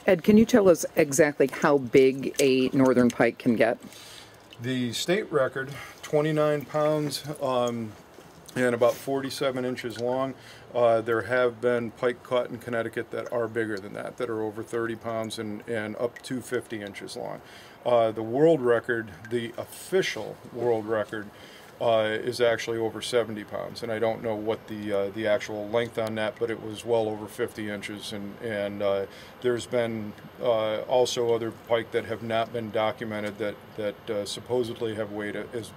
Ed, can you tell us exactly how big a northern pike can get? The state record, 29 pounds and about 47 inches long. There have been pike caught in Connecticut that are bigger than that are over 30 pounds and up to 50 inches long. The world record, the official world record, is actually over 70 pounds, and I don't know what the actual length on that, but it was well over 50 inches, and there's been also other pike that have not been documented that supposedly have weighed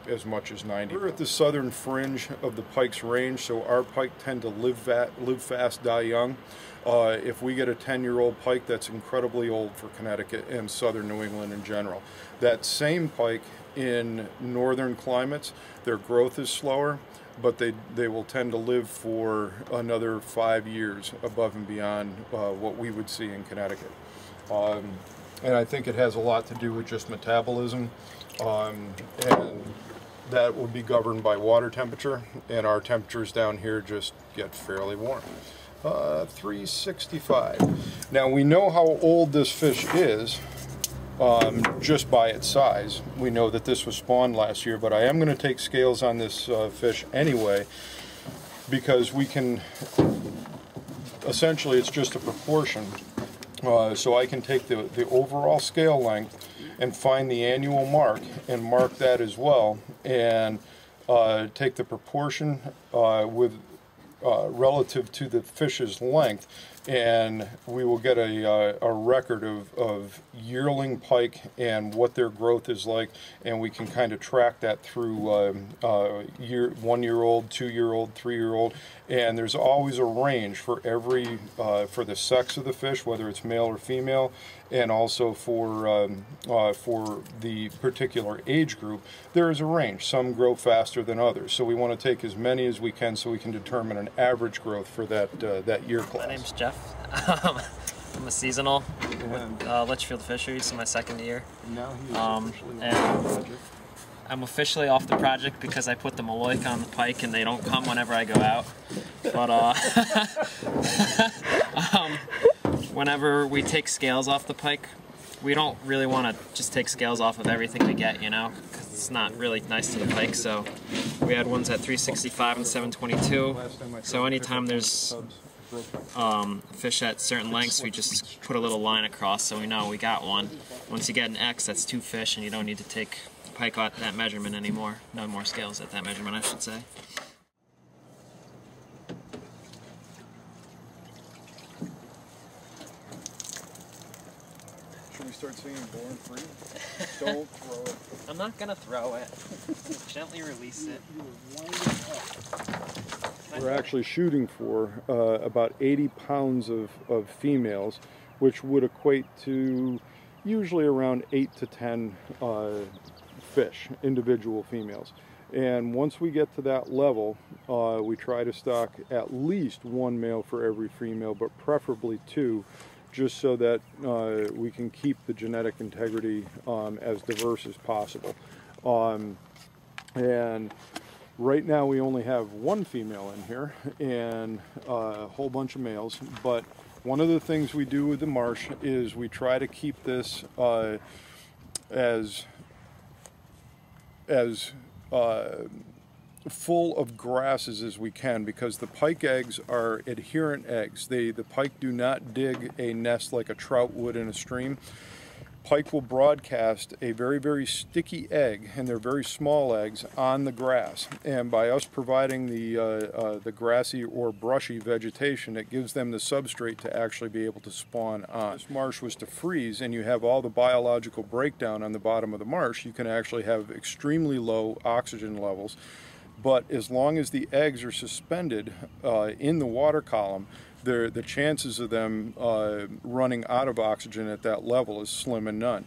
as much as 90. We're at the southern fringe of the pike's range, so our pike tend to live fast, die young. If we get a 10-year-old pike, that's incredibly old for Connecticut and southern New England in general. That same pike in northern climates, their growth is slower, but they will tend to live for another 5 years above and beyond what we would see in Connecticut. And I think it has a lot to do with just metabolism, and that will be governed by water temperature, and our temperatures down here just get fairly warm. 365. Now we know how old this fish is just by its size. We know that this was spawned last year, but I am going to take scales on this fish anyway, because we can, essentially it's just a proportion. So I can take the overall scale length and find the annual mark and mark that as well, and take the proportion with relative to the fish's length, and we will get a record of yearling pike and what their growth is like, and we can kind of track that through 1-year-old, 2-year-old, 3-year-old, and there's always a range for every for the sex of the fish, whether it's male or female, and also for the particular age group. There is a range. Some grow faster than others, so we want to take as many as we can so we can determine an average growth for that year class. My name's Jeff. I'm a seasonal with Litchfield Fisheries in my second year. And I'm officially off the project because I put the Maloik on the pike and they don't come whenever I go out. But whenever we take scales off the pike, we don't really want to just take scales off of everything we get, you know, because it's not really nice to the pike. So we had ones at 365 and 722. So anytime there's fish at certain lengths, we just put a little line across so we know we got one. Once you get an X, that's 2 fish, and you don't need to take pike at that measurement anymore. No more scales at that measurement, I should say. Should we start singing Born Free? Don't throw it. I'm not gonna throw it. Gently release it. We're actually shooting for about 80 pounds of females, which would equate to usually around 8 to 10 fish, individual females. And once we get to that level, we try to stock at least 1 male for every female, but preferably 2, just so that we can keep the genetic integrity as diverse as possible. And right now we only have 1 female in here and a whole bunch of males, but one of the things we do with the marsh is we try to keep this as full of grasses as we can, because the pike eggs are adherent eggs. The pike do not dig a nest like a trout would in a stream. Pike will broadcast a very, very sticky egg, and they're very small eggs, on the grass. And by us providing the grassy or brushy vegetation, it gives them the substrate to actually be able to spawn on. If this marsh was to freeze and you have all the biological breakdown on the bottom of the marsh, you can actually have extremely low oxygen levels. But as long as the eggs are suspended in the water column, the chances of them running out of oxygen at that level is slim and none.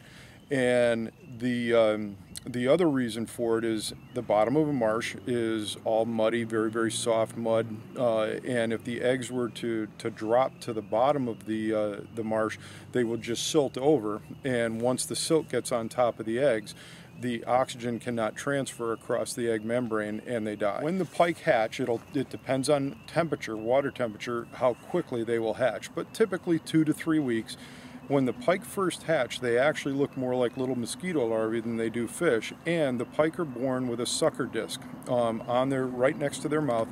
And the other reason for it is the bottom of a marsh is all muddy, very, very soft mud, and if the eggs were to drop to the bottom of the marsh, they will just silt over, and once the silt gets on top of the eggs, the oxygen cannot transfer across the egg membrane and they die. When the pike hatch, it depends on temperature, water temperature, how quickly they will hatch, but typically 2 to 3 weeks. When the pike first hatch, they actually look more like little mosquito larvae than they do fish, and the pike are born with a sucker disc on their right next to their mouth,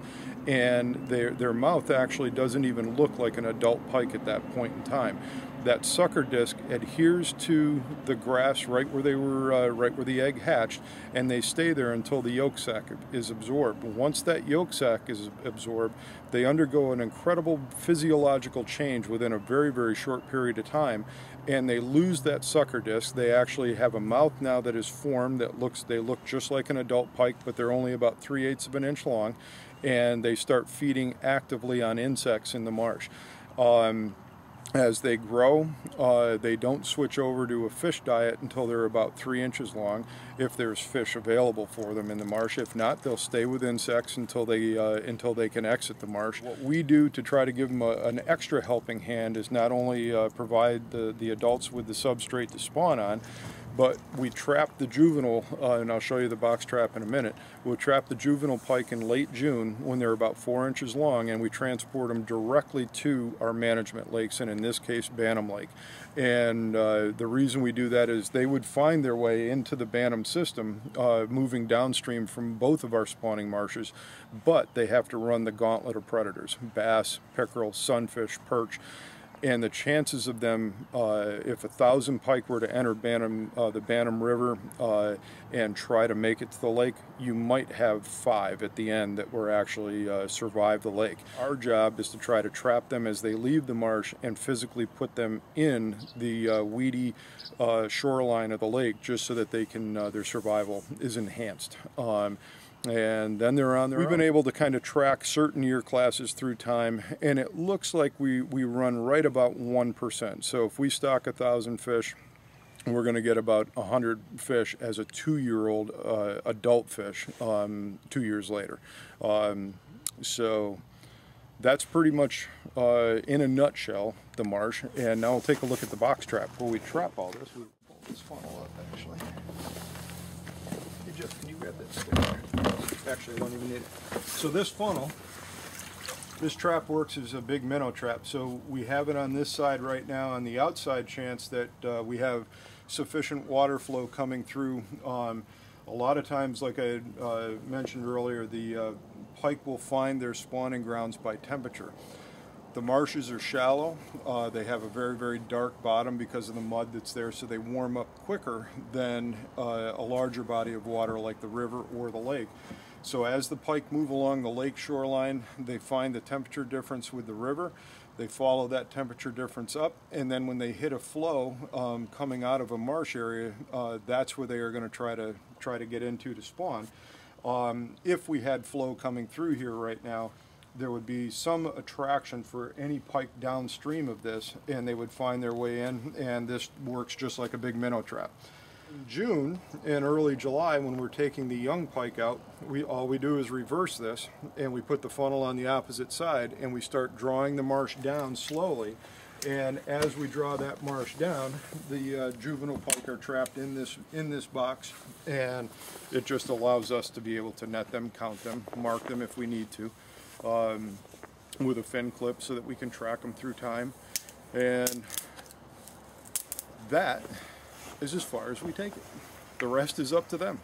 and their mouth actually doesn't even look like an adult pike at that point in time. That sucker disc adheres to the grass right where they were, right where the egg hatched, and they stay there until the yolk sac is absorbed. Once that yolk sac is absorbed, they undergo an incredible physiological change within a very, very short period of time, and they lose that sucker disc. They actually have a mouth now that is formed that they look just like an adult pike, but they're only about 3/8 of an inch long, and they start feeding actively on insects in the marsh. As they grow, they don't switch over to a fish diet until they're about 3 inches long, if there's fish available for them in the marsh. If not, they'll stay with insects until they can exit the marsh. What we do to try to give them an extra helping hand is not only provide the adults with the substrate to spawn on, but we trap the juvenile, and I'll show you the box trap in a minute. We'll trap the juvenile pike in late June when they're about 4 inches long, and we transport them directly to our management lakes, and in this case, Bantam Lake. And the reason we do that is they would find their way into the Bantam system, moving downstream from both of our spawning marshes, but they have to run the gauntlet of predators: bass, pickerel, sunfish, perch. And the chances of them, if 1,000 pike were to enter the Bantam River and try to make it to the lake, you might have 5 at the end that will actually survive the lake. Our job is to try to trap them as they leave the marsh and physically put them in the weedy shoreline of the lake, just so that they can their survival is enhanced. And then they're on their own. We've been able to kind of track certain year classes through time, and it looks like we run right about 1%. So if we stock 1,000 fish, we're going to get about 100 fish as a 2-year-old adult fish 2 years later. So that's pretty much, in a nutshell, the marsh. And now we'll take a look at the box trap where we trap all this. We pull this funnel up, actually. Hey Jeff, can you grab that stick? Actually, I don't even need it. So this funnel, this trap works as a big minnow trap. So we have it on this side right now on the outside chance that we have sufficient water flow coming through. A lot of times, like I mentioned earlier, the pike will find their spawning grounds by temperature. The marshes are shallow. They have a very, very dark bottom because of the mud that's there, so they warm up quicker than a larger body of water like the river or the lake. So as the pike move along the lake shoreline, they find the temperature difference with the river. They follow that temperature difference up, and then when they hit a flow coming out of a marsh area, that's where they are going to try to get into to spawn. If we had flow coming through here right now, there would be some attraction for any pike downstream of this, and they would find their way in, and this works just like a big minnow trap. In June and early July, when we're taking the young pike out, all we do is reverse this, and we put the funnel on the opposite side, and we start drawing the marsh down slowly. And as we draw that marsh down, the juvenile pike are trapped in this box, and it just allows us to be able to net them, count them, mark them if we need to, with a fin clip so that we can track them through time. And that is as far as we take it. The rest is up to them.